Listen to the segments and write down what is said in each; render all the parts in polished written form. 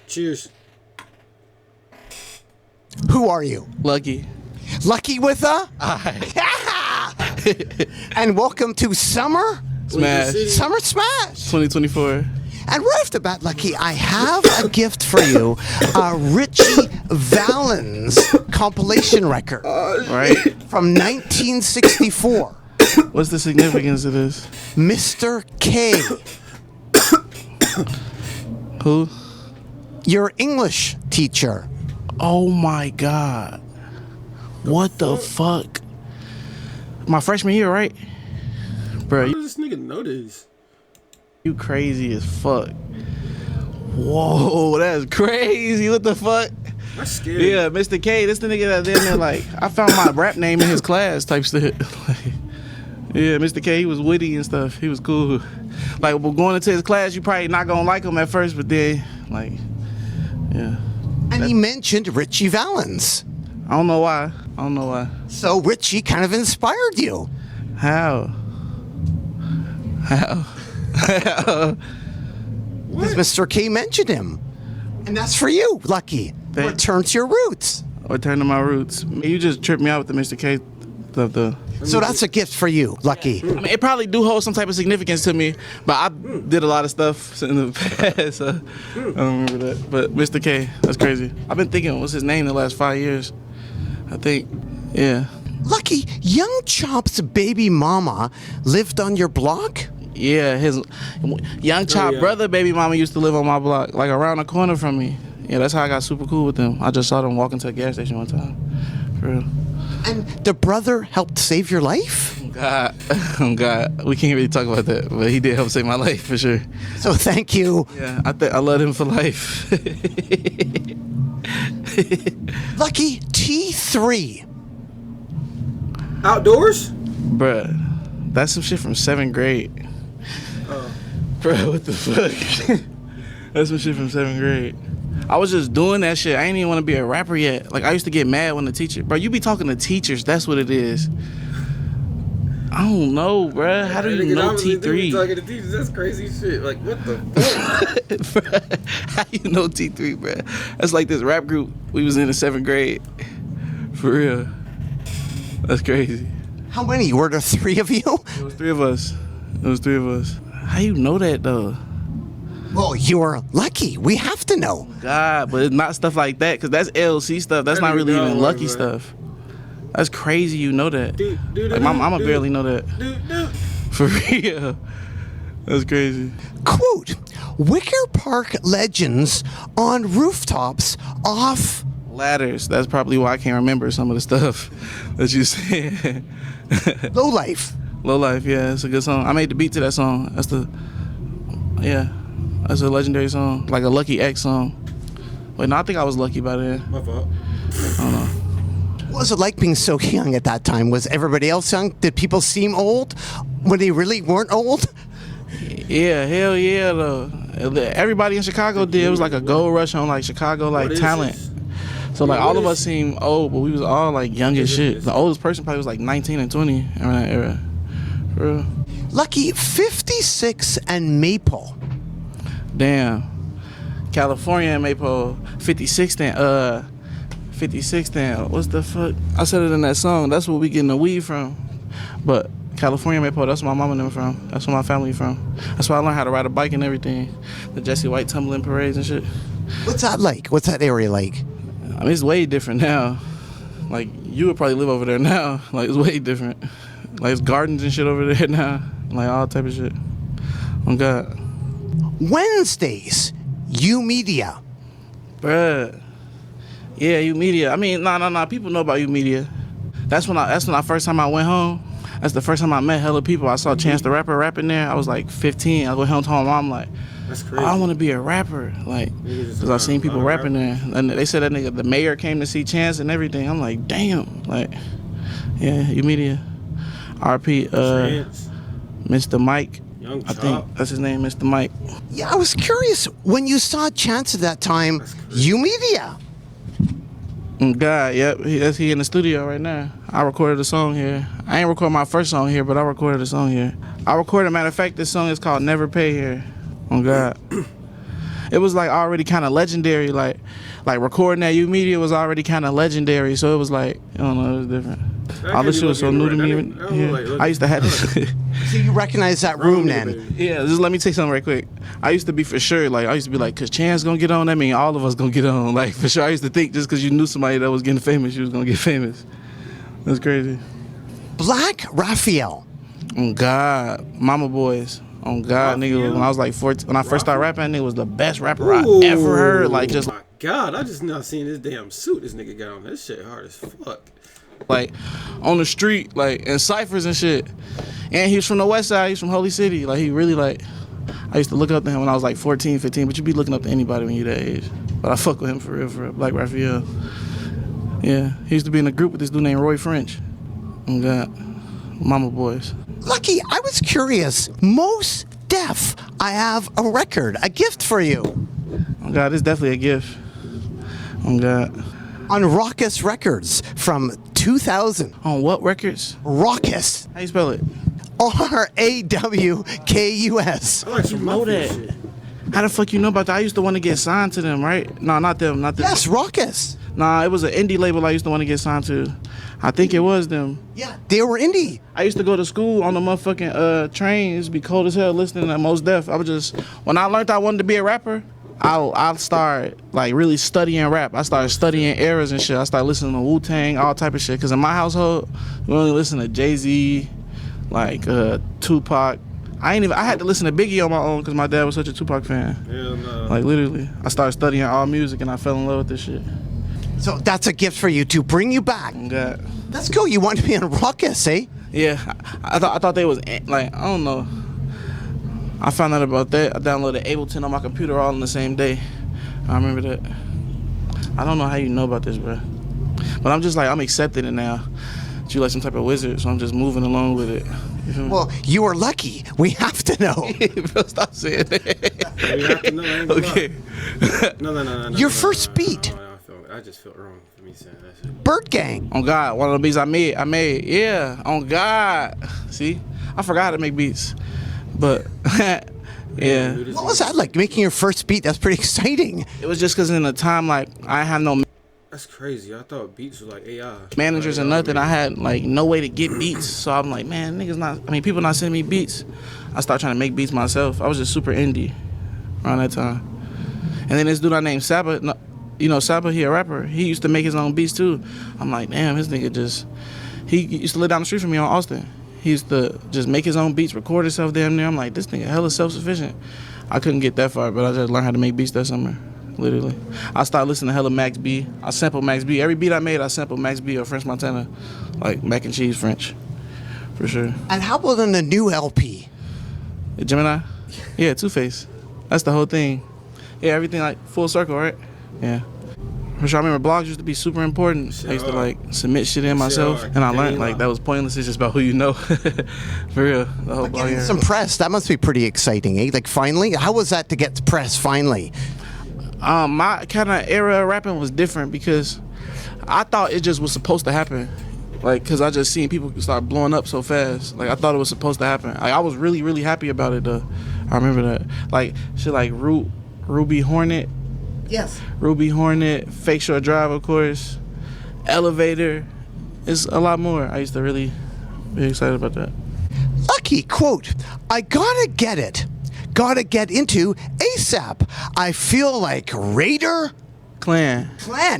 Cheers. Who are you? Lucki. Lucki with a? Aye. And welcome to Summer Smash. Summer Smash 2024. And right off the bat, Lucki, I have a gift for you. A Richie Valens compilation record. Right? From 1964. What's the significance of this? Mr. K. Who? Your English teacher. Oh my God. What the fuck? My freshman year, right? Bro, How does this nigga know this? you crazy as fuck. Whoa, that's crazy. What the fuck? That's scary. Yeah, Mr. K, this the nigga that in there like, I found my rap name in his class type shit. Yeah, Mr. K, he was witty and stuff. He was cool. Like, well, going into his class, you probably not gonna like him at first, but then, like, yeah. And he mentioned Richie Valens. I don't know why. I don't know why. So Richie kind of inspired you. How? How? How? Because Mr. K mentioned him. And that's for you, Lucki. Thank- Return to your roots. Return to my roots. You just tripped me out with the Mr. K stuff, So that's a gift for you, Lucki. I mean, it probably do hold some type of significance to me, but I did a lot of stuff in the past, so I don't remember that. But Mr. K, that's crazy. I've been thinking, what's his name the last 5 years? I think, yeah. Lucki, Young Chop's baby mama lived on your block? Yeah, his Young Chop yeah. brother, baby mama used to live on my block, like around the corner from me. Yeah, that's how I got super cool with them. I just saw them walking to a gas station one time. For real. And the brother helped save your life? God, oh God, we can't really talk about that, but he did help save my life for sure. So thank you. Yeah, I love him for life. Lucki, T3. Outdoors? Bruh, that's some shit from 7th grade. Bruh, what the fuck? That's some shit from 7th grade. I was just doing that shit. I ain't even want to be a rapper yet. Like, I used to get mad when the teacher... Bro, you be talking to teachers. That's what it is. I don't know, bruh. How do you know T3? Talking to teachers, that's crazy shit. Like, what the fuck? Bruh, how you know T3, bruh? That's like this rap group we was in 7th grade. For real. That's crazy. How many? Were there 3 of you? It was 3 of us. How you know that, though? Well, you're lucky. We have to know. God, but it's not stuff like that, because that's LC stuff. That's not really even lucky stuff. That's crazy you know that. Like, my mama barely know that. For real. That's crazy. Quote, Wicker Park legends on rooftops off... Ladders. That's probably why I can't remember some of the stuff that you said. Low Life. Low Life, yeah, it's a good song. I made the beat to that song. That's a legendary song, like a Lucky X song. Wait, no, I think I was lucky by then. My fault. I don't know. What was it like being so young at that time? Was everybody else young? Did people seem old when they really weren't old? Yeah, hell yeah, though. Everybody in Chicago did. It was like a gold rush on like Chicago like talent. So like all of us seemed old, but we was all like young as shit. The oldest person probably was like 19 and 20 around that era. For real. Lucki, 56 and Maple. Damn. California and Maple. 56 then. 56 then. What's the fuck? I said it in that song. That's where we getting the weed from. But California Maple, that's where my mama and them from. That's where my family from. That's why I learned how to ride a bike and everything. The Jesse White tumbling parades and shit. What's that like? What's that area like? I mean, it's way different now. Like, you would probably live over there now. Like, it's way different. Like, it's gardens and shit over there now. Like, all type of shit. Oh, God. Wednesdays, U Media. Bruh. Yeah, U Media. I mean, nah. People know about U Media. That's when I first time I went home. That's the first time I met hella people. I saw Chance the Rapper rapping there. I was like 15. I went home to my mom like, That's crazy. I want to be a rapper, like, because I seen people rapping there. And they said that nigga, the mayor came to see Chance and everything. I'm like, damn, like, yeah, U Media. RP, Mr. Mike. I think that's his name, Mr. Mike. Yeah, I was curious when you saw Chance at that time, U Media. God, yep, he in the studio right now. I recorded a song here. I ain't recorded my first song here, but I recorded a song here. Matter of fact, this song is called Never Pay here. Oh God. it was like already kind of legendary. Like recording at U Media was already kind of legendary. So it was like, I don't know, it was different. All this shit was so new to me. Yeah. I used to have this shit. So you recognize that room then? Yeah, just let me take something right quick. I used to be for sure, like, I used to be like, cause Chan's gonna get on, that mean all of us gonna get on. Like, for sure, I used to think just cause you knew somebody that was getting famous, you was gonna get famous. That's crazy. Black Raphael. On God, Mama Boys. On God, nigga, when I was like 14, when I first started rapping, that nigga was the best rapper I ever heard. Like, just. Oh my God, I just now seen this damn suit this nigga got on. This shit hard as fuck. Like, on the street, like, in ciphers and shit. And he was from the west side, he's from Holy City. Like, he really, like, I used to look up to him when I was like 14, 15, but you be looking up to anybody when you that age. But I fuck with him for real, Black Raphael. Yeah, he used to be in a group with this dude named Roy French. Oh God, Mama Boys. Lucki, I was curious. Most Def, I have a record, a gift for you. Oh God, it's definitely a gift. Oh God. On Raucous Records from 2000. On what records? Raucous. How you spell it? RAWKUS. I like some know that. shit. How the fuck you know about that? I used to want to get signed to them, right? No, not them, not them. Yes, Raucous. Nah, it was an indie label I used to want to get signed to. I think it was them. Yeah, they were indie. I used to go to school on the motherfucking train. It used to be cold as hell listening to Mos Def. I was just, when I learned I wanted to be a rapper, I started like really studying rap. I started studying eras and shit. I started listening to Wu-Tang, all type of shit. Cause in my household, we only listen to Jay-Z, like Tupac. I had to listen to Biggie on my own because my dad was such a Tupac fan. Hell no. Like literally, I started studying all music and I fell in love with this shit. So that's a gift for you to bring you back. Oh God. Let's go. You want to be on Raucous, eh? Yeah, I thought they was like, I don't know. I found out about that. I downloaded Ableton on my computer all in the same day. I remember that. I don't know how you know about this, bro. But I'm just like, I'm accepting it now. You like some type of wizard, so I'm just moving along with it. You feel me? Well, you are lucky. We have to know. Bro, stop saying that. We have to know. I ain't gonna Okay. lie. No. Your first beat. I just felt wrong for me saying that shit. Bird Gang. On God, one of the beats I made. Yeah, on God. See, I forgot how to make beats, but yeah. What was that like, making your first beat? That's pretty exciting. It was just because in the time, like, I have no That's crazy. I thought beats was like AI. managers and nothing. I had like no way to get beats, so I'm like, man, people not sending me beats. I started trying to make beats myself. I was just super indie around that time. And then this dude I named Saba, you know Saba, he a rapper. He used to make his own beats too. I'm like, damn, this nigga he used to live down the street from me on Austin. He used to just make his own beats, record himself damn near. I'm like, this nigga hella self-sufficient. I couldn't get that far, but I just learned how to make beats that summer. Literally. I started listening to hella Max B. I sampled Max B. Every beat I made, I sampled Max B or French Montana. Like mac and cheese French. For sure. And how about on the new LP? Gemini? Yeah, Two-Face. That's the whole thing. Yeah, everything like full circle, right? Yeah. For sure, I remember blogs used to be super important. I used to like submit shit in myself, and I learned like that was pointless. It's just about who you know. For real, the whole blog. Getting some press, that must be pretty exciting, eh? Like finally, how was that to get press finally? My kind of era of rapping was different because I thought it just was supposed to happen. Like, cause I just seen people start blowing up so fast. Like I thought it was supposed to happen. Like, I was really, really happy about it though. I remember that. Like shit like Ruby Hornet. Yes. Ruby Hornet, Fake Short Drive, of course, Elevator. It's a lot more. I used to really be excited about that. Lucki, quote, I gotta get it. Gotta get into ASAP. I feel like Raider. Clan,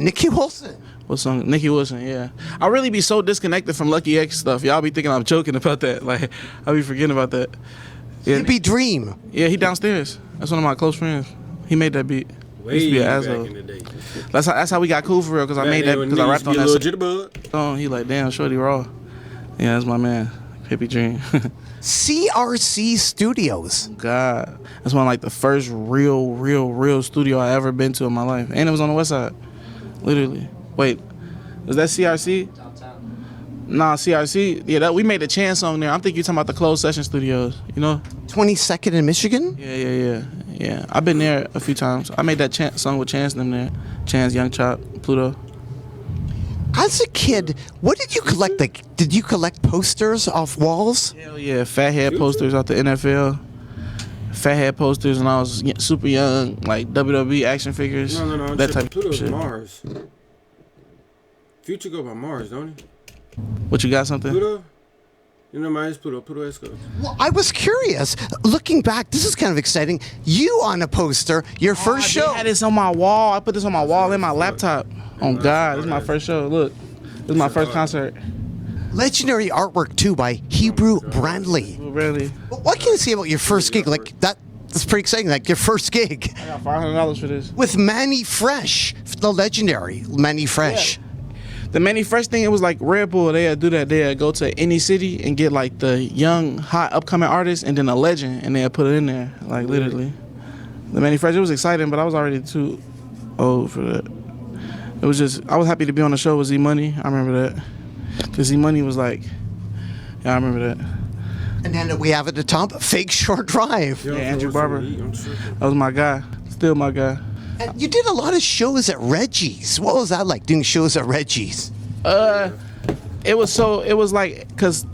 Nikki Wilson. what song? Nikki Wilson, yeah. I really be so disconnected from Lucky X stuff. Y'all be thinking I'm joking about that. Like, I be forgetting about that. Yeah. Hippie Dream. Yeah, he downstairs. That's one of my close friends. He made that beat. Way Used to be an back asshole. in the day. That's how we got cool for real, because I made that because I rapped on that Jitterbug. song. He like, damn, Shorty Raw. Yeah, that's my man. Hippie Dream. CRC Studios. God, that's one of like the first real studio I ever been to in my life, and it was on the west side, literally. Wait, was that CRC? Nah, CRC. Yeah, that we made the Chance song there. I'm thinking you're talking about the closed session studios. You know? 22nd in Michigan. Yeah. I've been there a few times. I made that song with Chance and them there. Chance, Young Chop, Pluto. As a kid, what did you collect? Like, did you collect posters off walls? Hell yeah, Fathead posters out the NFL. Fathead posters when I was super young, like WWE action figures. No. That type of Pluto's shit. Mars. Future go by Mars, don't he? What, you got something? Pluto? You know mine's Pluto. Pluto Esco. Well, I was curious. Looking back, this is kind of exciting. You on a poster, your first show. I had this on my wall. I put this on my wall in my laptop. Oh God, this is my first show. Look, this is my first concert. Legendary artwork too by Hebrew Brandley. Really? What can you say about your first gig? Like that's pretty exciting. Like your first gig I got $500 for this. with Manny Fresh, the legendary Manny Fresh. The Manny Fresh thing, it was like Red Bull. They'd do that. They'd go to any city and get like the young, hot, upcoming artist and then a legend, and they'd put it in there, like literally. The Manny Fresh, it was exciting, but I was already too old for that. It was just, I was happy to be on the show with Z Money. I remember that. Because Z Money was like, yeah, I remember that. And then we have at the top, Fake Short Drive. Yeah, Andrew Barber. That was my guy. Still my guy. And you did a lot of shows at Reggie's. What was that like, doing shows at Reggie's? It was like, because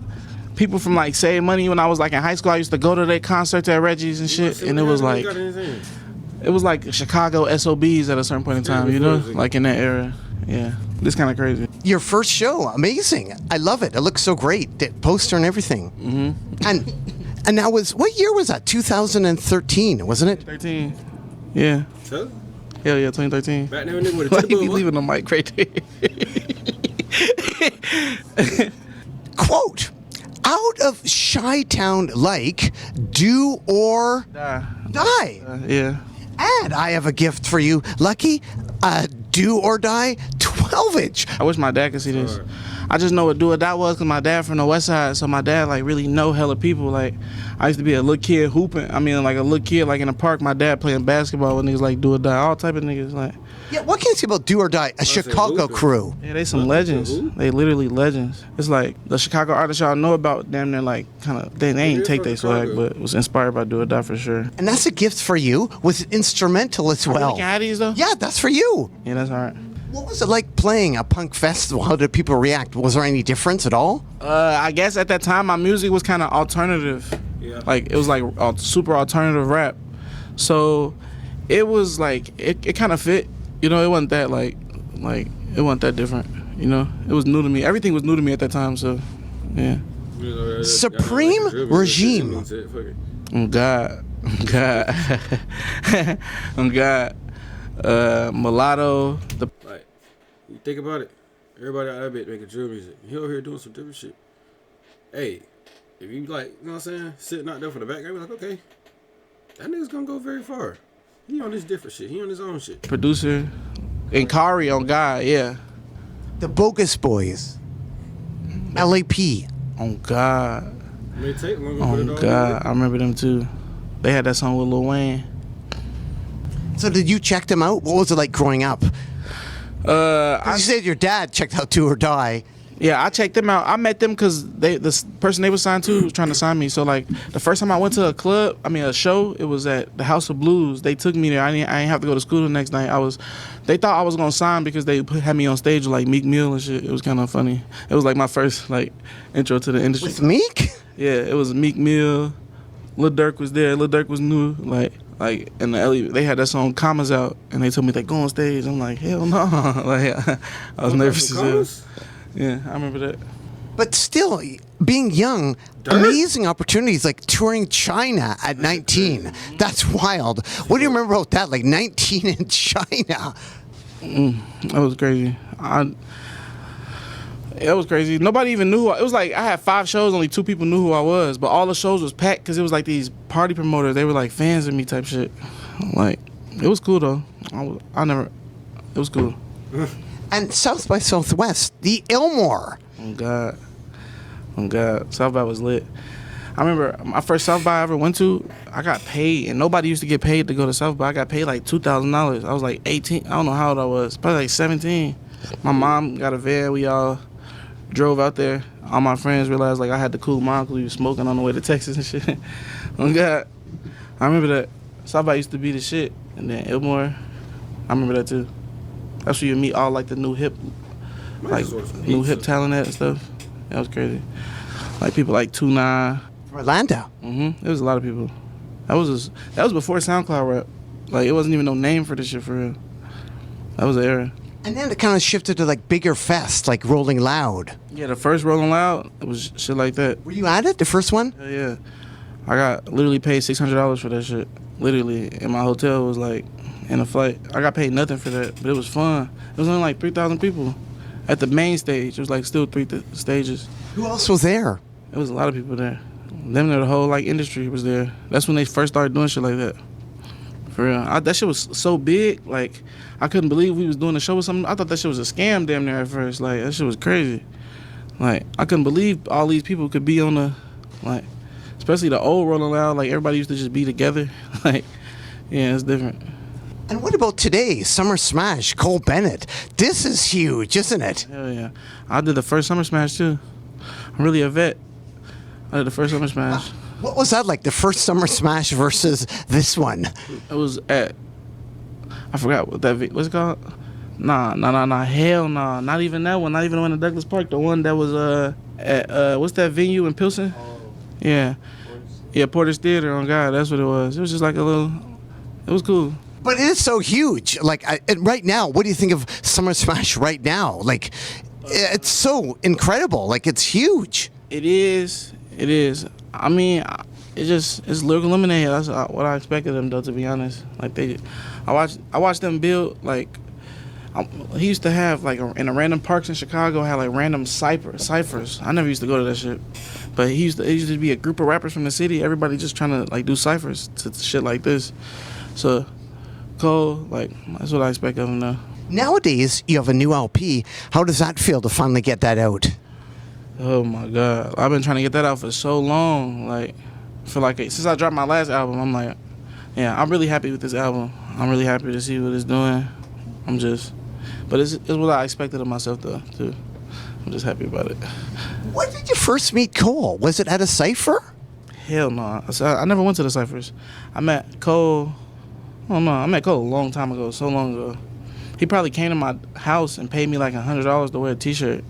people from like Save Money, when I was like in high school, I used to go to their concerts at Reggie's and shit. And it was like Chicago SOBs at a certain point in time, you know? Like in that era. Yeah. This kind of crazy. Your first show, amazing. I love it. It looks so great. The poster and everything. Mm-hmm. And that was, what year was that? 2013, wasn't it? 13. Yeah. So? Hell yeah, 2013. Back then, nigga with Why a you be leaving the mic right there? Quote, out of Chi-Town like, do or die. Yeah. And I have a gift for you, Lucki. Do or die 12-inch. I wish my dad could see this. I just know what do or die was because my dad from the west side, so my dad like really know hella people. Like I used to be a little kid hooping. I mean like a little kid like in the park, my dad playing basketball with niggas like do or die, all type of niggas like. Yeah, what can you say about do or die? A Chicago crew. Yeah, they some legends. They literally legends. It's like the Chicago artists y'all know about, damn near like kind of, they ain't take their swag, but was inspired by do or die for sure. And that's a gift for you with instrumental as well. Really can have these though? Yeah, that's for you. Yeah, that's alright. What was it like playing a punk festival? How did people react? Was there any difference at all? I guess at that time my music was kind of alternative. Yeah. Like it was like super alternative rap. So it was like it kind of fit. You know, it wasn't that like it wasn't that different. You know, it was new to me. Everything was new to me at that time. So yeah. Supreme Regime. Oh God, oh God, oh God. Mulatto. Like, you think about it. Everybody out there making drill music. He over here doing some different shit. Hey, if you like, you know what I'm saying, sitting out there for the background, like, okay, that nigga's gonna go very far. He on this different shit. He on his own shit. Producer. And Kari on God, yeah. The Bogus Boys. LAP. Oh God. Oh God, I remember them too. They had that song with Lil Wayne. So did you check them out? What was it like growing up? You said your dad checked out Do or Die. Yeah, I checked them out. I met them because the person they were signed to was trying to sign me. So like the first time I went to a show, it was at the House of Blues. They took me there. I didn't have to go to school the next night. They thought I was gonna sign because they had me on stage with like Meek Mill and shit. It was kind of funny. It was like my first like intro to the industry. With Meek? Yeah, it was Meek Mill. Lil Durk was there. Lil Durk was new. Like in the LA, they had that song "Commas" out, and they told me they go on stage. I'm like, hell no! Like I was nervous as hell. Yeah, I remember that. But still, being young, amazing opportunities like touring China at 19. That's wild. What do you remember about that? Like 19 in China. That was crazy. It was crazy. Nobody even knew it was like I had 5 shows, only 2 people knew who I was, but all the shows was packed because it was like these party promoters. They were like fans of me type shit. Like it was cool though. It was cool. And South by Southwest, the Ilmore. Oh God, South by was lit. I remember my first South by I ever went to, I got paid, and nobody used to get paid to go to South by. I got paid like $2,000. I was like 18. I don't know how old I was, probably like 17. My mom got a van. We all drove out there. All my friends realized like I had the cool mom because we was smoking on the way to Texas and shit. Oh God, I remember that. South by used to be the shit, and then Ilmore, I remember that too. That's where you meet all like the new hip talent and stuff. That was crazy. Like people like 2-9. Orlando. There was a lot of people. That was before SoundCloud rap. Like, it wasn't even no name for this shit for real. That was the era. And then it kind of shifted to like bigger fest, like Rolling Loud. Yeah, the first Rolling Loud, it was shit like that. Were you at it, the first one? Hell yeah. I got literally paid $600 for that shit. Literally. And my hotel was like in a flight. I got paid nothing for that, but it was fun. It was only like 3,000 people at the main stage. It was like still three stages. Who else was there? It was a lot of people there. Them there, the whole like industry was there. That's when they first started doing shit like that. For real. That shit was so big, like, I couldn't believe we was doing a show or something. I thought that shit was a scam damn near at first. Like, that shit was crazy. Like, I couldn't believe all these people could be on the, like, especially the old Rolling Loud, like, everybody used to just be together. Like, yeah, it's different. And what about today? Summer Smash, Cole Bennett. This is huge, isn't it? Hell yeah. I did the first Summer Smash, too. I'm really a vet. I did the first Summer Smash. What was that like, the first Summer Smash versus this one? It was at, I forgot what that, what's it called? Nah, hell nah. Not even that one. Not even the one in Douglas Park. The one that was at, what's that venue in Pilsen? Yeah. Yeah, Porter's Theater, on God. That's what it was. It was just like a little, it was cool. But it is so huge. Like, and right now, what do you think of Summer Smash right now? Like, it's so incredible. Like, it's huge. It is. I mean, it's lyrical lemonade. That's what I expected them, though. To be honest, like I watched them build. Like, he used to have like in a random parks in Chicago had like random ciphers. I never used to go to that shit, but it used to be a group of rappers from the city. Everybody just trying to like do ciphers to shit like this. So Cole, like, that's what I expect of him now. Nowadays, you have a new LP. How does that feel to finally get that out? Oh my God, I've been trying to get that out for so long. Like, since I dropped my last album, I'm like, yeah, I'm really happy with this album. I'm really happy to see what it's doing. But it's what I expected of myself though, too. I'm just happy about it. When did you first meet Cole? Was it at a cypher? Hell no. I never went to the ciphers. I met Cole a long time ago, so long ago. He probably came to my house and paid me like $100 to wear a t-shirt.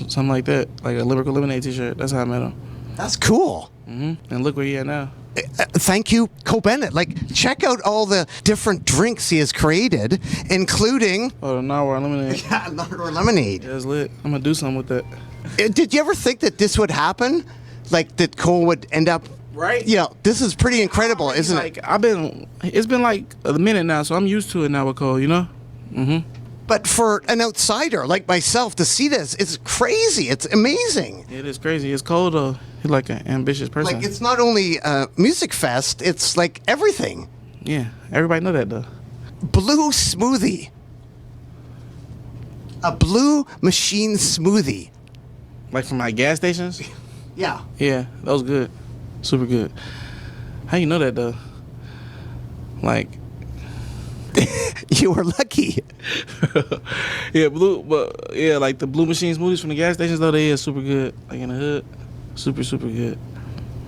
Something like that, like a Lyrical Lemonade t-shirt. That's how I met him. That's cool. And look where he at now. Thank you, Cole Bennett. Like, check out all the different drinks he has created, including... Oh, the Nardwuar Lemonade. Yeah, Nardwuar Lemonade. Yeah, it's lit. I'm going to do something with that. Did you ever think that this would happen? Like, that Cole would end up... Right? Yeah, this is pretty incredible, isn't it? It's been like a minute now, so I'm used to it now with Cole, you know? But for an outsider like myself to see this, it's crazy. It's amazing. It is crazy. It's Cole, though. He's like an ambitious person. Like, it's not only a music fest, it's like everything. Yeah, everybody know that, though. Blue smoothie. A blue machine smoothie. Like from my gas stations? Yeah. Yeah, that was good. Super good. How you know that, though? Like... You were lucky. Yeah, like the blue machine smoothies from the gas stations, though, they are super good. Like in the hood, super, super good.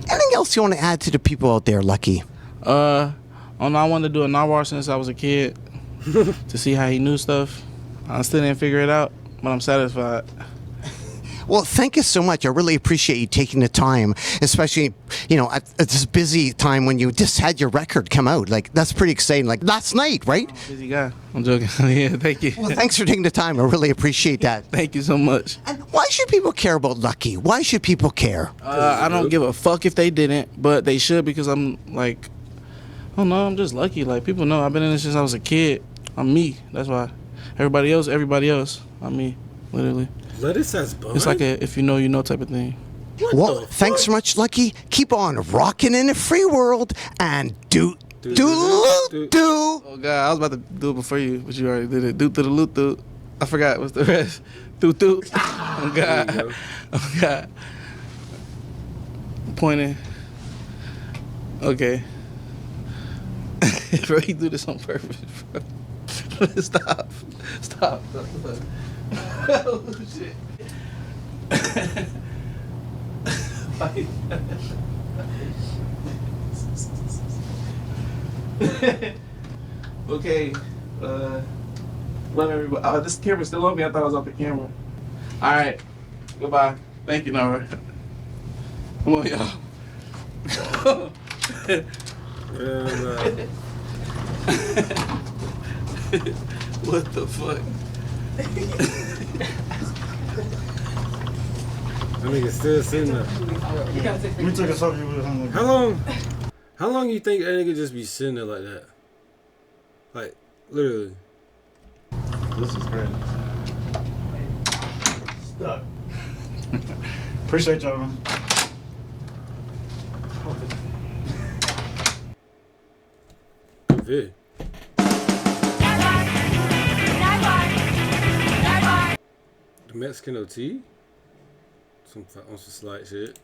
Anything else you want to add to the people out there, Lucky? I wanted to do a Nardwuar since I was a kid to see how he knew stuff. I still didn't figure it out, but I'm satisfied. Well, thank you so much. I really appreciate you taking the time, especially, at this busy time when you just had your record come out. Like, that's pretty exciting. Like, last night, right? Busy guy. I'm joking. Yeah, thank you. Well, thanks for taking the time. I really appreciate that. Thank you so much. And why should people care about Lucky? Why should people care? I don't give a fuck if they didn't, but they should because I'm like, I don't know, I'm just lucky. Like, people know I've been in this since I was a kid. I'm me. That's why. Everybody else. I'm me. Literally. Lettuce has bun? It's like a if you know, you know type of thing. Well, thanks so much, Lucky. Keep on rocking in the free world and do. Oh, God, I was about to do it before you, but you already did it. Do the loot, do. I forgot. What's the rest? Do. Oh, God. Oh, God. Pointing. Okay. Bro, you do this on purpose, bro. Stop. Oh, shit. Okay. Love everybody. This camera's still on me. I thought I was off the camera. All right. Goodbye. Thank you, Nora. Come on, y'all. What the fuck? That nigga still sitting there. We took a selfie with him. How long you think that nigga just be sitting there like that? Like, literally. This is crazy. Stuck. Appreciate y'all, man. Vid. The Mexican OT? On some slight shit.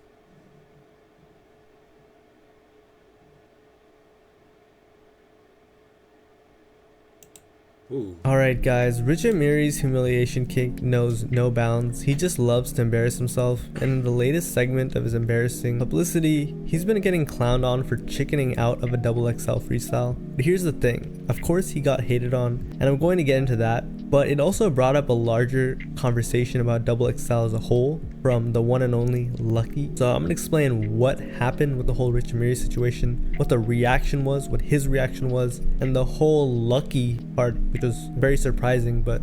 Ooh. Alright guys, Richard Miri's humiliation kink knows no bounds. He just loves to embarrass himself, and in the latest segment of his embarrassing publicity, he's been getting clowned on for chickening out of a XXL freestyle. But here's the thing, of course he got hated on, and I'm going to get into that, but it also brought up a larger conversation about XXL as a whole from the one and only Lucki. So I'm gonna explain what happened with the whole Richard Miri situation, what the reaction was, what his reaction was, and the whole Lucki part, which was very surprising, but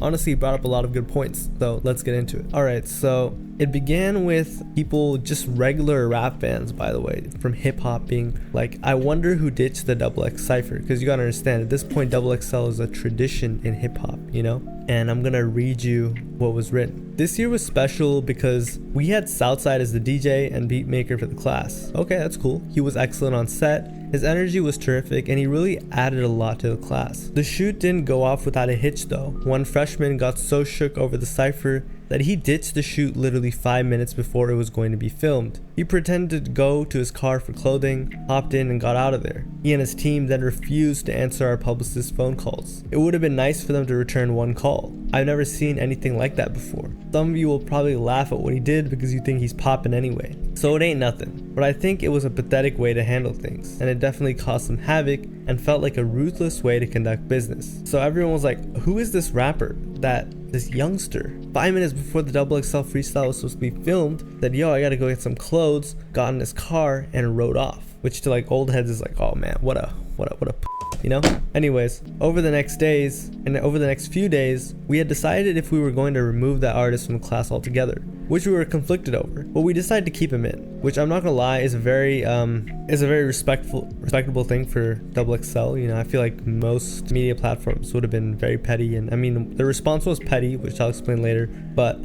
honestly brought up a lot of good points. So let's get into it. Alright, so it began with people, just regular rap fans, by the way, from hip-hop being like, I wonder who ditched the XX cipher, because you gotta understand, at this point XXL is a tradition in hip-hop, you know? And I'm gonna read you what was written. This year was special because we had Southside as the DJ and beat maker for the class. Okay, that's cool. He was excellent on set, his energy was terrific, and he really added a lot to the class. The shoot didn't go off without a hitch though. One freshman got so shook over the cipher that he ditched the shoot literally 5 minutes before it was going to be filmed. He pretended to go to his car for clothing, hopped in and got out of there. He and his team then refused to answer our publicist's phone calls. It would have been nice for them to return one call. I've never seen anything like that before. Some of you will probably laugh at what he did because you think he's popping anyway. So it ain't nothing. But I think it was a pathetic way to handle things, and it definitely caused some havoc and felt like a ruthless way to conduct business. So everyone was like, who is this rapper this youngster 5 minutes before the XXL freestyle was supposed to be filmed said, yo, I gotta go get some clothes, got in his car and rode off, which to like old heads is like, oh man, what a you know? Anyways, over the next days and over the next few days, we had decided if we were going to remove that artist from the class altogether, which we were conflicted over, but we decided to keep him in, which I'm not gonna lie is a very respectable thing for XXL. You know, I feel like most media platforms would have been very petty, and I mean the response was petty, which I'll explain later, but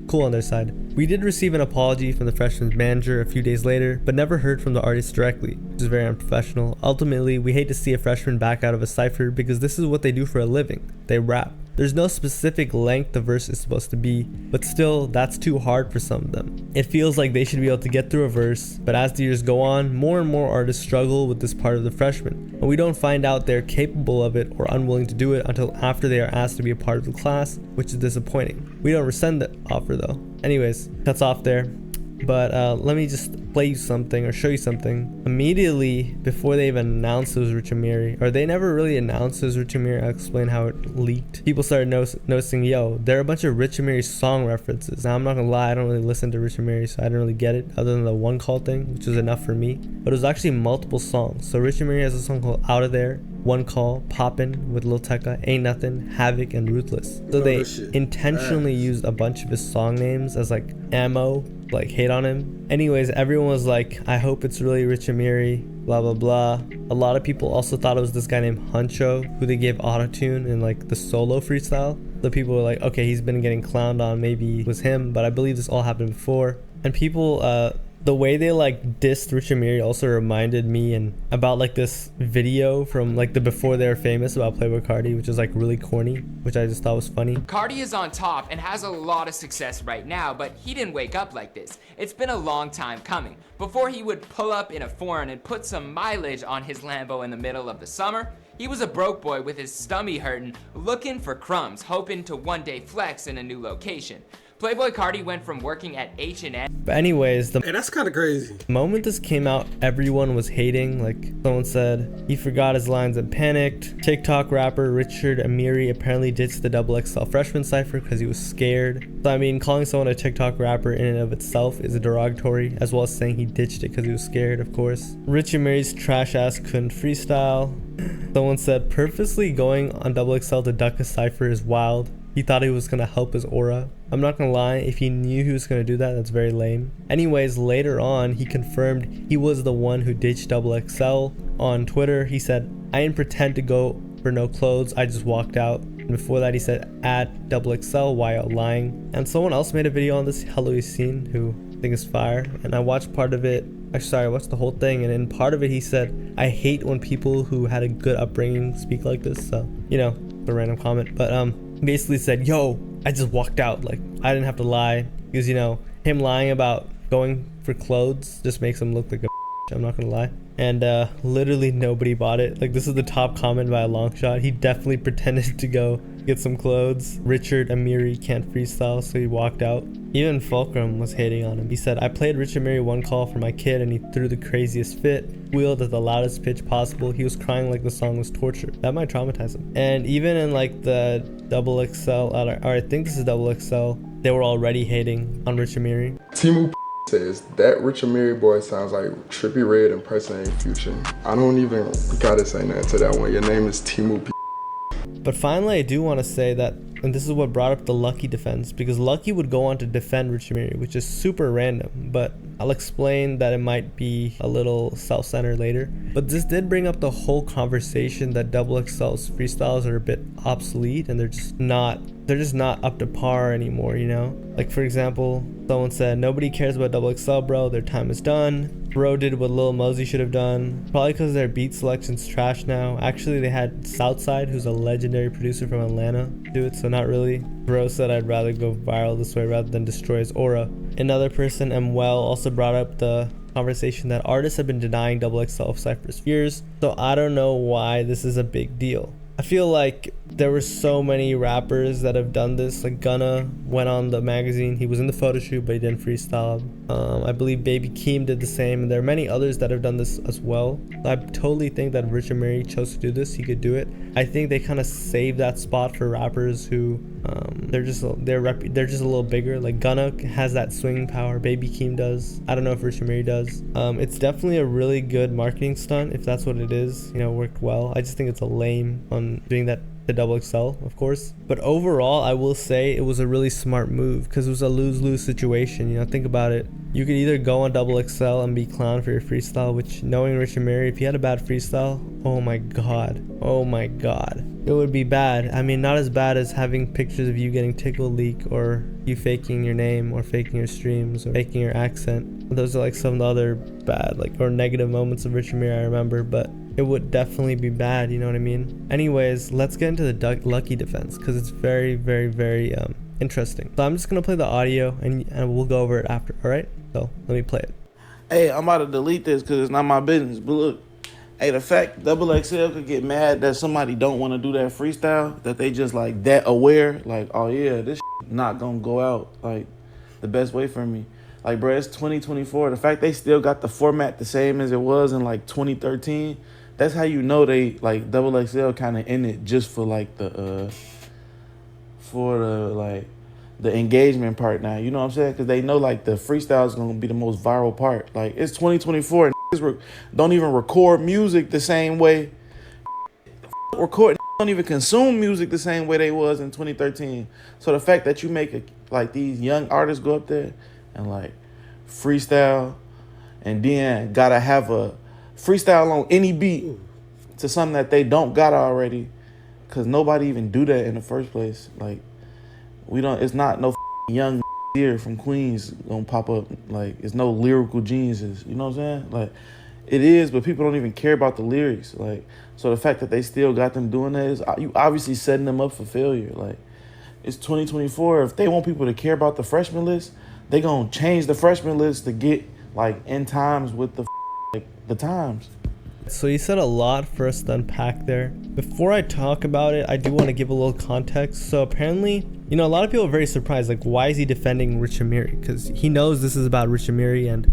cool on their side. We did receive an apology from the freshman's manager a few days later, but never heard from the artist directly, which is very unprofessional. Ultimately, we hate to see a freshman back out of a cipher because this is what they do for a living. They rap. There's no specific length the verse is supposed to be, but still, that's too hard for some of them. It feels like they should be able to get through a verse, but as the years go on, more and more artists struggle with this part of the freshman, and we don't find out they're capable of it or unwilling to do it until after they are asked to be a part of the class, which is disappointing. We don't rescind the offer though. Anyways, cuts off there. But let me just play you something or show you something. Immediately before they even announced it was Richard Miri, or they never really announced it was Richard Miri, I'll explain how it leaked. People started noticing, yo, there are a bunch of Richard Miri song references. Now I'm not gonna lie, I don't really listen to Richard Miri, so I didn't really get it other than the one call thing, which was enough for me. But it was actually multiple songs. So Richard Miri has a song called Out of There, One Call, Poppin' with Lil Tecca, Ain't Nothing, Havoc, and Ruthless. So they intentionally used a bunch of his song names as like ammo, like hate on him. Anyways, everyone was like, I hope it's really Richard Miri, blah blah blah. A lot of people also thought it was this guy named Huncho, who they gave autotune in like the solo freestyle. So people were like, okay, he's been getting clowned on, maybe it was him, but I believe this all happened before. And people the way they like dissed Richard Miri also reminded me and about like this video from like the before they were famous about Playboy Cardi, which is like really corny, which I just thought was funny. Cardi is on top and has a lot of success right now, but he didn't wake up like this. It's been a long time coming. Before he would pull up in a foreign and put some mileage on his Lambo in the middle of the summer, he was a broke boy with his stummy hurting, looking for crumbs, hoping to one day flex in a new location. Playboy Carti went from working at H&M. But anyways, the Hey, that's kind of crazy. moment this came out, everyone was hating. Like, someone said he forgot his lines and panicked. TikTok rapper Richard Amiri apparently ditched the XXL freshman cipher because he was scared. So I mean, calling someone a TikTok rapper in and of itself is a derogatory, as well as saying he ditched it because he was scared, of course. Rich Amiri's trash ass couldn't freestyle. Someone said purposely going on XXL to duck a cipher is wild. He thought he was gonna help his aura. I'm not gonna lie, if he knew he was gonna do that, that's very lame. Anyways, later on, he confirmed he was the one who ditched XXL. On Twitter, he said, I didn't pretend to go for no clothes, I just walked out. And before that, he said, add XXL while lying. And someone else made a video on this, Hello Yassine, who I think is fire. And I watched part of it. Sorry, I watched the whole thing, and in part of it he said, I hate when people who had a good upbringing speak like this. So, you know, a random comment, but basically said, yo, I just walked out, like I didn't have to lie, because you know, him lying about going for clothes just makes him look like a I'm not gonna lie. And literally nobody bought it. Like, this is the top comment by a long shot. He definitely pretended to go get some clothes. Richard Amiri can't freestyle, so he walked out. Even Fulcrum was hating on him. He said, I played Rich Amiri one call for my kid and he threw the craziest fit, wheeled at the loudest pitch possible. He was crying like the song was torture. That might traumatize him. And even in like the XXL, or I think this is XXL, they were already hating on Rich Amiri. Timu says that Rich Amiri boy sounds like Trippie Redd impersonating Future. I don't even gotta say nothing to that one. Your name is Timu P. But finally, I do want to say that, and this is what brought up the Lucki defense, because Lucki would go on to defend Rich Amiri, which is super random, but I'll explain that it might be a little self-centered later. But this did bring up the whole conversation that XXL's freestyles are a bit obsolete and they're just not up to par anymore, you know? Like, for example, someone said, nobody cares about XXL, bro, their time is done. Bro did what Lil Mosey should have done, probably because their beat selection's trash now. Actually, they had Southside, who's a legendary producer from Atlanta, do it, so not really. Bro said, I'd rather go viral this way rather than destroy his aura. Another person, Mwell, also brought up the conversation that artists have been denying XXL ciphers for years, so I don't know why this is a big deal. I feel like there were so many rappers that have done this. Like Gunna went on the magazine. He was in the photo shoot, but he didn't freestyle. I believe Baby Keem did the same, and there are many others that have done this as well. I totally think that Rich Amiri chose to do this. He could do it. I think they kind of saved that spot for rappers who they're just a little bigger. Like Gunna has that swing power. Baby Keem does. I don't know if Rich Amiri does. It's definitely a really good marketing stunt if that's what it is. You know, worked well. I just think it's a lame on doing that to XXL, of course. But overall, I will say it was a really smart move because it was a lose-lose situation. You know, think about it. You could either go on XXL and be clowned for your freestyle, which, knowing Rich Amiri, if he had a bad freestyle, oh my god, it would be bad. I mean, not as bad as having pictures of you getting tickle leak, or you faking your name, or faking your streams, or faking your accent. Those are like some of the other bad, like, or negative moments of Rich Amiri I remember, but it would definitely be bad, you know what I mean? Anyways, let's get into the Lucki defense because it's very, very, very interesting. So I'm just gonna play the audio and we'll go over it after, all right? So let me play it. Hey, I'm about to delete this because it's not my business. But look, hey, the fact XXL could get mad that somebody don't want to do that freestyle, that they just like that aware, like, oh yeah, this not gonna go out like the best way for me. Like, bro, it's 2024. The fact they still got the format the same as it was in like 2013. That's how you know they, like, XXL kind of in it just for, like, the engagement part now. You know what I'm saying? Because they know, like, the freestyle is going to be the most viral part. Like, it's 2024 and don't even record music the same way. Don't even consume music the same way they was in 2013. So the fact that you make, like, these young artists go up there and, like, freestyle and then got to have a freestyle on any beat to something that they don't got already, because nobody even do that in the first place. Like, it's not no young here from Queens gonna pop up. Like, it's no lyrical geniuses, you know what I'm saying? Like, it is, but people don't even care about the lyrics. Like, so the fact that they still got them doing that is, you obviously setting them up for failure. Like, it's 2024. If they want people to care about the freshman list, they gonna change the freshman list to get, like, in times with the times. So you said a lot for us to unpack there. Before I talk about it, I do want to give a little context. So apparently You know, a lot of people are very surprised, like, why is he defending Rich Amiri? Because he knows this is about Rich Amiri, and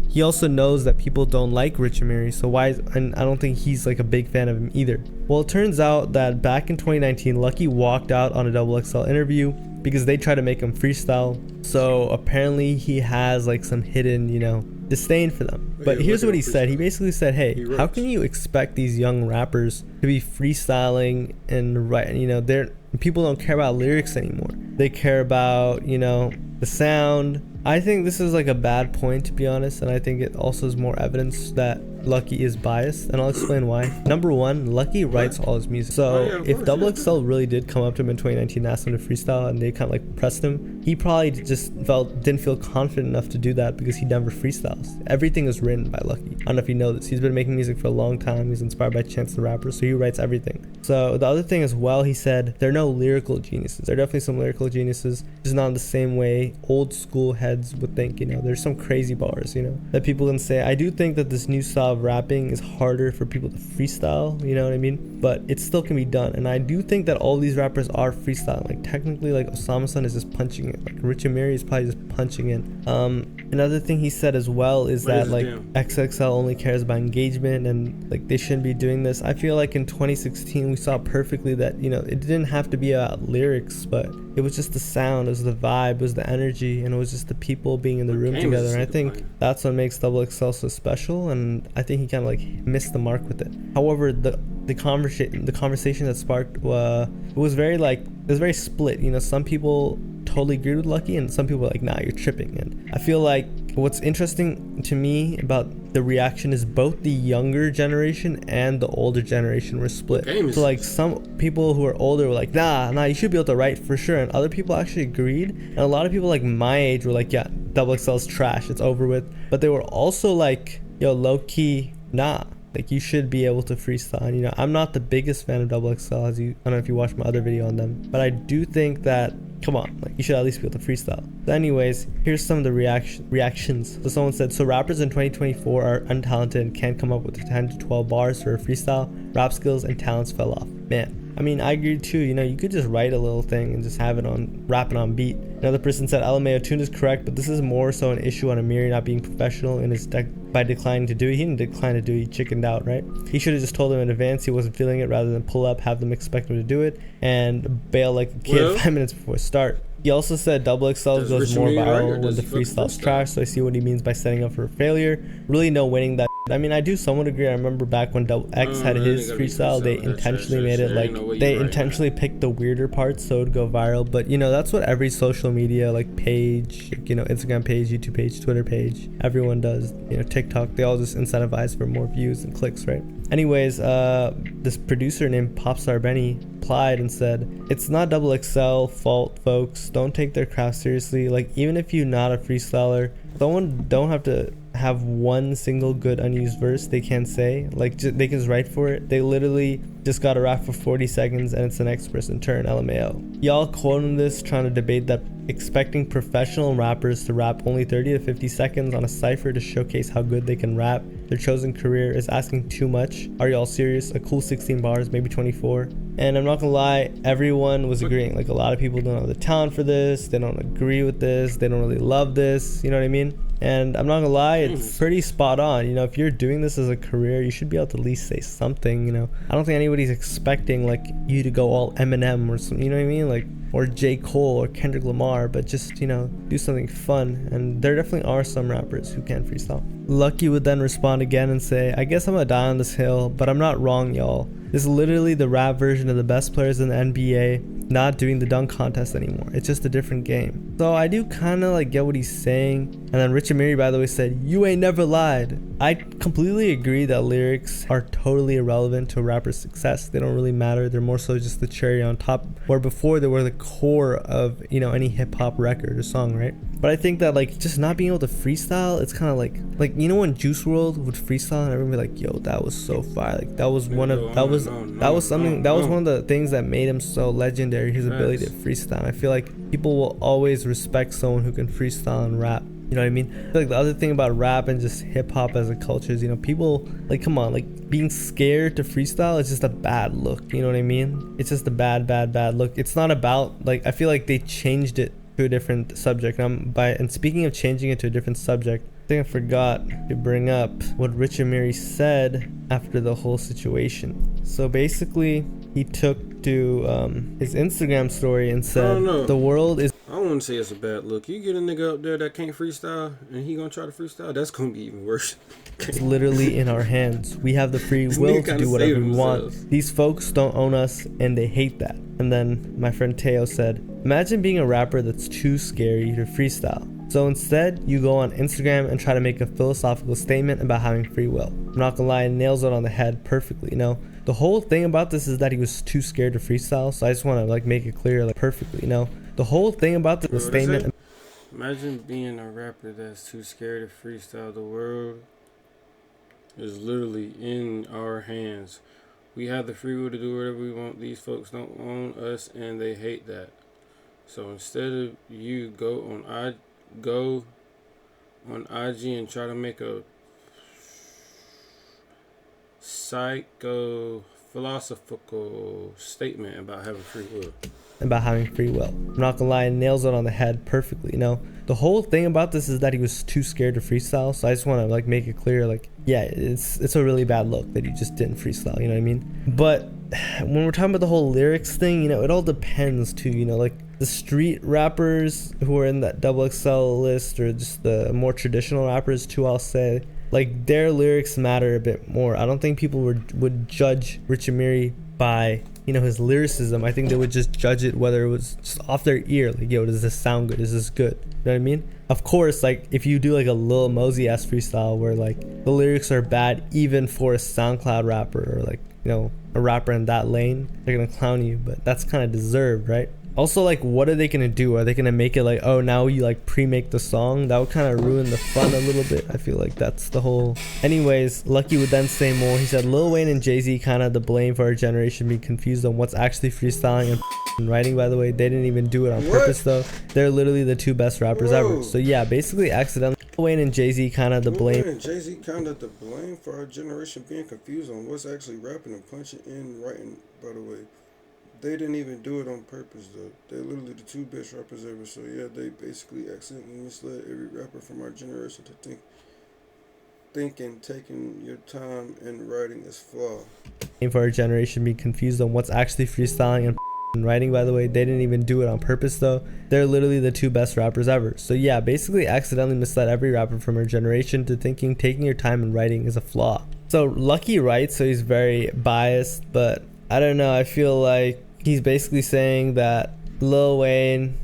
he also knows that people don't like Rich Amiri, so and I don't think he's like a big fan of him either. Well, it turns out that back in 2019, Lucki walked out on a XXL interview because they tried to make him freestyle. So apparently he has like some hidden, you know, disdain for them. But here's what he said. He basically said, hey, how can you expect these young rappers to be freestyling and you know, people don't care about lyrics anymore. They care about, you know, the sound. I think this is like a bad point, to be honest, and I think it also is more evidence that Lucki is biased, and I'll explain why. Number one, Lucki writes all his music. So if XXL really did come up to him in 2019 and ask him to freestyle and they kind of like pressed him, he probably just didn't feel confident enough to do that because he never freestyles. Everything is written by Lucki. I don't know if you know this. He's been making music for a long time. He's inspired by Chance the Rapper, so he writes everything. So the other thing as well, he said, there are no lyrical geniuses. There are definitely some lyrical geniuses, just not in the same way old school heads would think, you know. There's some crazy bars, you know, that people can say. I do think that this new style of rapping is harder for people to freestyle, you know what I mean? But it still can be done, and I do think that all these rappers are freestyling. Like technically, like Osama-san is just punching it. Like Rich Amiri is probably just punching in. Another thing he said as well is that like XXL only cares about engagement and like they shouldn't be doing this. I feel like in 2016 we saw perfectly that, you know, it didn't have to be about lyrics, but it was just the sound, it was the vibe, it was the energy, and it was just the people being in the room together. And I think that's what makes XXL so special, and I think he kind of like missed the mark with it. However, the conversation that sparked it was very split. You know, some people totally agreed with Lucki and some people were like, nah, you're tripping. And I feel like what's interesting to me about the reaction is both the younger generation and the older generation were split. So like some people who are older were like, nah, you should be able to write for sure, and other people actually agreed, and a lot of people like my age were like, yeah, XXL's trash, it's over with. But they were also like, yo, low-key, nah, like you should be able to freestyle. And, you know, I'm not the biggest fan of XXL, I don't know if you watched my other video on them, but I do think that, come on, like you should at least be able to freestyle. So anyways, here's some of the reactions. So someone said, so rappers in 2024 are untalented and can't come up with 10 to 12 bars for a freestyle. Rap skills and talents fell off. Man, I mean, I agree too. You know, you could just write a little thing and just have it on, rap it on beat. Another person said, LMAO tune is correct, but this is more so an issue on Amiri not being professional in his by declining to do it. He didn't decline to do it, he chickened out, right? He should have just told them in advance he wasn't feeling it rather than pull up, have them expect him to do it, and bail like a kid 5 minutes before start. He also said XXL goes more viral when the freestyle's trash, so I see what he means by setting up for failure. Really no winning that. I mean, I do somewhat agree. I remember back when X had his freestyle, they intentionally made it like, they intentionally picked the weirder parts so it would go viral. But, you know, that's what every social media, like page, you know, Instagram page, YouTube page, Twitter page, everyone does. You know, TikTok, they all just incentivize for more views and clicks, right? Anyways, this producer named Popstar Benny replied and said, it's not XXL fault, folks. Don't take their craft seriously. Like, even if you're not a freestyler, someone don't have to have one single good unused verse they can't say. Like, they can just write for it. They literally just gotta rap for 40 seconds and it's the next person's turn. LMAO. Y'all quoting this, trying to debate that expecting professional rappers to rap only 30 to 50 seconds on a cypher to showcase how good they can rap their chosen career is asking too much. Are y'all serious? A cool 16 bars, maybe 24. And I'm not gonna lie, everyone was agreeing. Like, a lot of people don't have the talent for this, they don't agree with this, they don't really love this, you know what I mean? And I'm not gonna lie, it's pretty spot on. You know, if you're doing this as a career, you should be able to at least say something, you know. I don't think anybody's expecting like you to go all Eminem or something, you know what I mean? Like, or J. Cole or Kendrick Lamar, but just, you know, do something fun. And there definitely are some rappers who can freestyle. Lucki would then respond again and say, I guess I'm gonna die on this hill, but I'm not wrong, y'all. This is literally the rap version of the best players in the NBA not doing the dunk contest anymore. It's just a different game. So I do kind of like get what he's saying. And then Rich Amiri, by the way, said, you ain't never lied. I completely agree that lyrics are totally irrelevant to a rapper's success. They don't really matter. They're more so just the cherry on top, where before they were the core of, you know, any hip hop record or song, right? But I think that like just not being able to freestyle, it's kind of like you know when Juice WRLD would freestyle and everyone would be like, yo, that was so fire. Like that was one of the things that made him so legendary, his ability to freestyle. I feel like people will always respect someone who can freestyle and rap. You know what I mean? Like the other thing about rap and just hip hop as a culture is, you know, people like, come on, like being scared to freestyle is just a bad look. You know what I mean? It's just a bad look. It's not about like, I feel like they changed it to a different subject. And speaking of changing it to a different subject, I think I forgot to bring up what Rich Amiri said after the whole situation. So basically, he took to his Instagram story and said, "The world is." I wouldn't say it's a bad look. You get a nigga up there that can't freestyle, and he gonna try to freestyle. That's gonna be even worse. It's literally in our hands. We have the free will to do whatever we want. These folks don't own us, and they hate that. And then my friend Teo said, "Imagine being a rapper that's too scary to freestyle. So instead, you go on Instagram and try to make a philosophical statement about having free will." I'm not gonna lie, it nails it on the head perfectly. You know, the whole thing about this is that he was too scared to freestyle. So I just want to like make it clear, like perfectly. You know, the whole thing about the statement. Imagine being a rapper that's too scared to freestyle. The world is literally in our hands. We have the free will to do whatever we want. These folks don't own us, and they hate that. So instead of you go on IG and try to make a philosophical statement about having free will. I'm not gonna lie, it nails it on the head perfectly. You know, the whole thing about this is that he was too scared to freestyle. So I just want to like make it clear, like, yeah, it's a really bad look that you just didn't freestyle. You know what I mean? But when we're talking about the whole lyrics thing, you know, it all depends too. You know, like the street rappers who are in that XXL list, or just the more traditional rappers too, I'll say, like their lyrics matter a bit more. I don't think people would judge Rich Amiri by, you know, his lyricism. I think they would just judge it whether it was just off their ear, like, yo, does this sound good? Is this good? You know what I mean? Of course, like if you do like a Lil Mosey ass freestyle where like the lyrics are bad even for a SoundCloud rapper, or like, you know, a rapper in that lane, they're gonna clown you, but that's kind of deserved, right? Also, like, what are they gonna do? Are they gonna make it like, oh, now you like pre-make the song? That would kind of ruin the fun a little bit. I feel like that's the whole. Anyways, Lucki would then say more. He said, Lil Wayne and Jay-Z kind of the blame for our generation being confused on what's actually freestyling and writing. By the way, they didn't even do it on purpose though. They're literally the two best rappers ever. So yeah, basically accidentally. Lil Wayne and Jay-Z kind of the blame. Lil Wayne and Jay-Z kind of the blame for our generation being confused on what's actually rapping and punching and writing. By the way. They didn't even do it on purpose, though. They're literally the two best rappers ever. So, yeah, they basically accidentally misled every rapper from our generation to thinking taking your time and writing is flawed. For our generation being confused on what's actually freestyling and writing. By the way, they didn't even do it on purpose, though. They're literally the two best rappers ever. So, yeah, basically accidentally misled every rapper from our generation to thinking taking your time and writing is a flaw. So, Lucki writes, so he's very biased, but I don't know. I feel like he's basically saying that Lil Wayne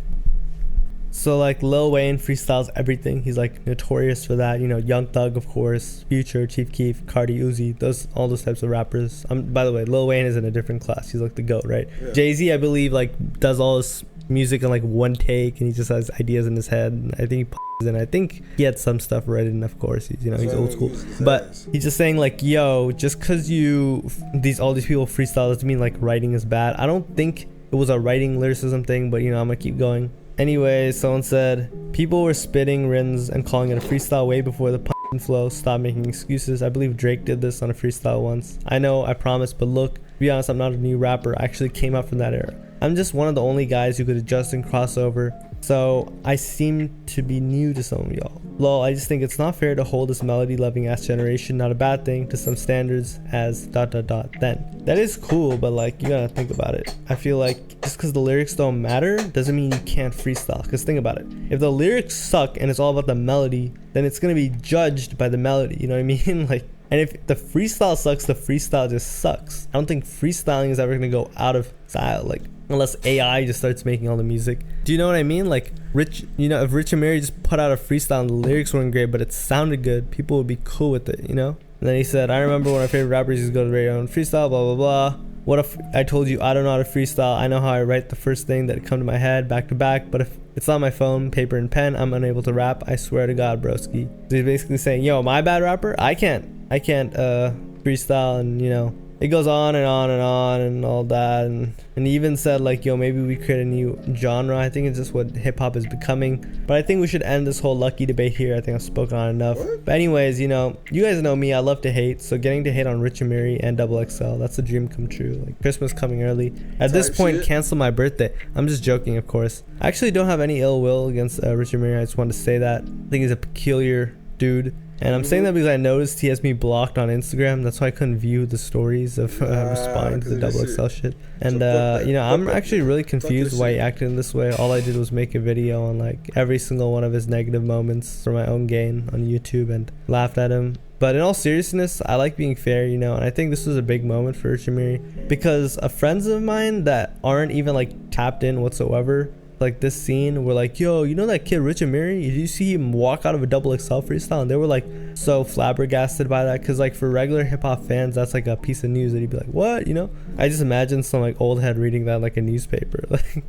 freestyles everything. He's like notorious for that. You know, Young Thug, of course, Future, Chief Keef, Cardi, Uzi, all those types of rappers. By the way, Lil Wayne is in a different class. He's like the GOAT, right? Yeah. Jay-Z, I believe, like does all his music in like one take, and he just has ideas in his head. And I think I think he had some stuff written, of course. He's, you know, he's old school. But he's just saying like, yo, just cause all these people freestyle doesn't mean like writing is bad. I don't think it was a writing lyricism thing, but you know, I'm gonna keep going. Anyway, someone said people were spitting rhymes and calling it a freestyle way before the flow. Stop making excuses. I believe Drake did this on a freestyle once. I know, I promise, but look, to be honest, I'm not a new rapper. I actually came up from that era. I'm just one of the only guys who could adjust and cross over. So I seem to be new to some of y'all. Lol, I just think it's not fair to hold this melody loving ass generation, not a bad thing, to some standards as ... Then that is cool, but like, you gotta think about it. I feel like just because the lyrics don't matter doesn't mean you can't freestyle. Because think about it, if the lyrics suck and it's all about the melody, then it's gonna be judged by the melody, you know what I mean? Like, and if the freestyle sucks, the freestyle just sucks. I don't think freestyling is ever gonna go out of style, like unless AI just starts making all the music. Do you know what I mean? Like if Rich Amiri just put out a freestyle and the lyrics weren't great, but it sounded good, people would be cool with it, you know? And then he said, I remember when our favorite rappers used to go to the radio and freestyle, blah, blah, blah. What if I told you I don't know how to freestyle? I know how I write the first thing that come to my head back to back, but if it's on my phone, paper and pen, I'm unable to rap. I swear to God, broski. So he's basically saying, yo, am I a bad rapper? I can't freestyle and, you know, it goes on and on and on and all that, and he even said like, yo, maybe we create a new genre. I think it's just what hip-hop is becoming, but I think we should end this whole Lucki debate here. I think I've spoken on enough. But anyways, you know, you guys know me, I love to hate, so getting to hate on Rich Amiri and Double XL, that's a dream come true. Like, Christmas coming early. At this point, cancel my birthday. I'm just joking, of course. I actually don't have any ill will against Rich Amiri. I just wanted to say that. I think he's a peculiar dude. And I'm saying that because I noticed he has me blocked on Instagram. That's why I couldn't view the stories of responding to the Double XL shit. And you know, I'm actually really confused why he acted in this way. All I did was make a video on like every single one of his negative moments for my own gain on YouTube and laughed at him. But in all seriousness, I like being fair, you know, and I think this was a big moment for Shamiri because friends of mine that aren't even like tapped in whatsoever, like this scene, were like, yo, you know that kid Rich Amiri? Did you see him walk out of a Double XL freestyle? And they were like so flabbergasted by that, because like for regular hip-hop fans, that's like a piece of news that he'd be like, what, you know? I just imagine some like old head reading that like a newspaper, like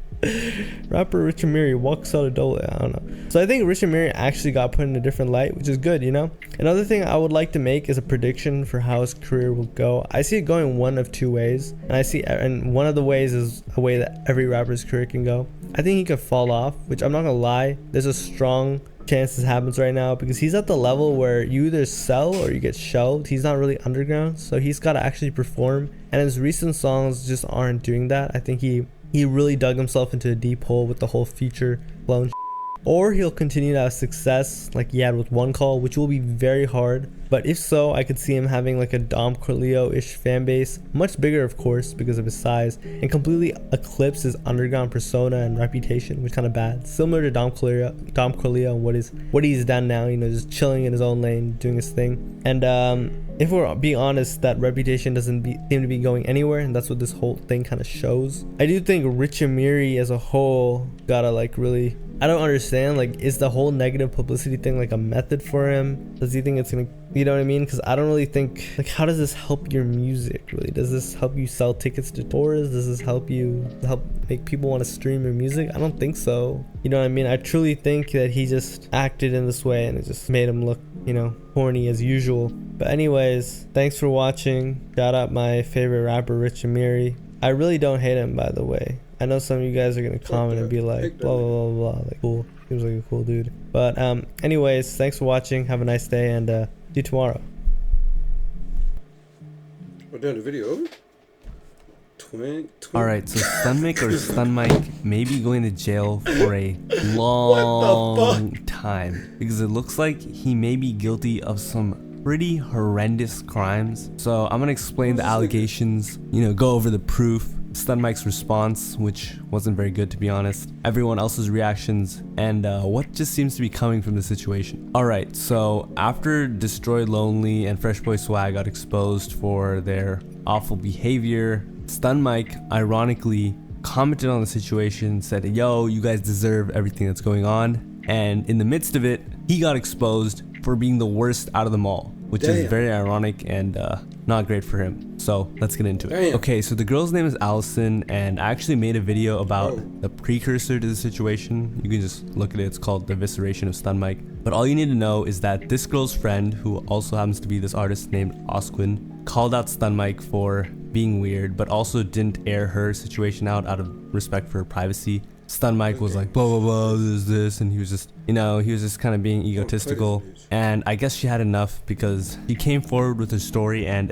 rapper Rich Amiri walks out of Double, I don't know. So I think Rich Amiri actually got put in a different light, which is good, you know? Another thing I would like to make is a prediction for how his career will go. I see it going one of two ways, and one of the ways is a way that every rapper's career can go. I think he could fall off, which I'm not gonna lie, there's a strong chance this happens right now, because he's at the level where you either sell or you get shelved. He's not really underground, so he's got to actually perform, and his recent songs just aren't doing that. I think he really dug himself into a deep hole with the whole feature blown. Or he'll continue to have success like he had with One Call, which will be very hard. But if so, I could see him having like a Dom Corleo-ish fan base, much bigger of course because of his size, and completely eclipse his underground persona and reputation, which kind of bad. Similar to Dom Corleo and what he's done now, you know, just chilling in his own lane, doing his thing. And if we're being honest, that reputation doesn't seem to be going anywhere, and that's what this whole thing kind of shows. I do think Rich Amiri as a whole gotta like really, I don't understand, like, is the whole negative publicity thing like a method for him? Does he think it's gonna, you know what I mean? Because I don't really think, like, how does this help your music really? Does this help you sell tickets to tours? Does this help make people want to stream your music? I don't think so. You know what I mean? I truly think that he just acted in this way and it just made him look, you know, horny as usual. But anyways, thanks for watching. Shout out my favorite rapper, Rich Amiri. I really don't hate him, by the way. I know some of you guys are gonna comment and be like, blah blah blah blah, like, cool, seems like a cool dude. But anyways, thanks for watching. Have a nice day, and see you tomorrow. We're done the video over. Alright, so Stunmic or Stun Mike may be going to jail for a long time, because it looks like he may be guilty of some pretty horrendous crimes. So I'm gonna explain the allegations, you know, go over the proof, Stun Mike's response, which wasn't very good to be honest, everyone else's reactions, and what just seems to be coming from the situation. Alright, so after Destroy Lonely and Fresh Boy Swag got exposed for their awful behavior, Stun Mike ironically commented on the situation, said, yo, you guys deserve everything that's going on, and in the midst of it, he got exposed for being the worst out of them all, which is very ironic and not great for him. So let's get into it. Okay, so the girl's name is Allison, and I actually made a video about the precursor to the situation. You can just look at it. It's called The Evisceration of Stun Mike. But all you need to know is that this girl's friend, who also happens to be this artist named Osquin, called out Stun Mike for being weird, but also didn't air her situation out of respect for her privacy. Stun Mike was like, blah blah blah, this, and he was just, you know, he was just kind of being egotistical. And I guess she had enough, because he came forward with her story, and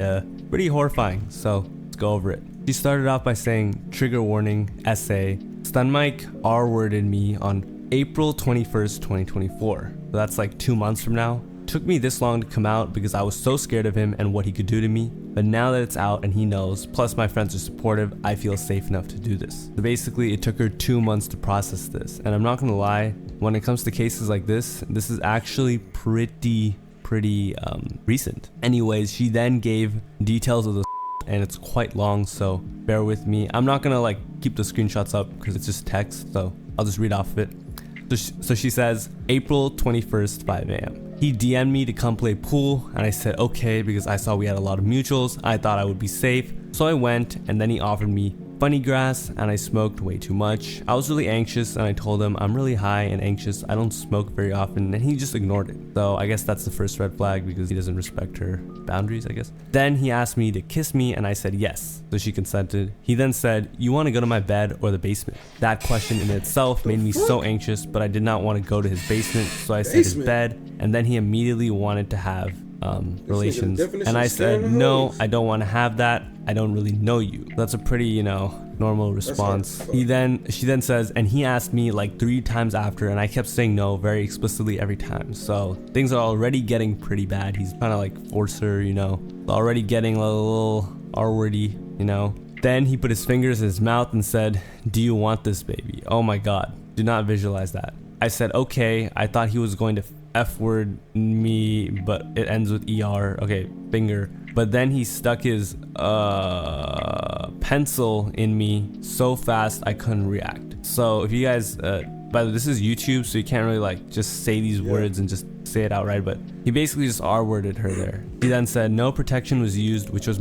pretty horrifying. So let's go over it. She started off by saying, trigger warning, essay, Stun Mike R-worded me on April 21st, 2024. So that's like 2 months from now. Took me this long to come out because I was so scared of him and what he could do to me. But now that it's out and he knows, plus my friends are supportive, I feel safe enough to do this. So basically it took her 2 months to process this. And I'm not gonna lie, when it comes to cases like this is actually pretty recent. Anyways, she then gave details of the and it's quite long, so bear with me. I'm not gonna like keep the screenshots up because it's just text, so I'll just read off of it. So she says, April 21st, 5 a.m. He DM'd me to come play pool, and I said okay because I saw we had a lot of mutuals. I thought I would be safe, so I went, and then he offered me funny grass and I smoked way too much. I was really anxious and I told him I'm really high and anxious. I don't smoke very often, and he just ignored it. So I guess that's the first red flag because he doesn't respect her boundaries, I guess. Then he asked me to kiss me and I said yes. So she consented. He then said, "You want to go to my bed or the basement?" That question in itself made me so anxious, but I did not want to go to his basement. So I said his bed, and then he immediately wanted to have relations, and I said no, I don't want to have that. I don't really know you. That's a pretty, you know, normal response. She then says, and he asked me like 3 times after, and I kept saying no very explicitly every time. So things are already getting pretty bad. He's trying to like force her, you know, already getting a little R-wordy, you know. Then he put his fingers in his mouth and said, "Do you want this, baby?" Oh my god, do not visualize that. I said okay. I thought he was going to F-word me, but it ends with ER. Okay, finger. But then he stuck his pencil in me so fast I couldn't react. So if you guys, by the way, this is YouTube, so you can't really like just say these words and just say it outright, but he basically just R-worded her there. He then said no protection was used, which was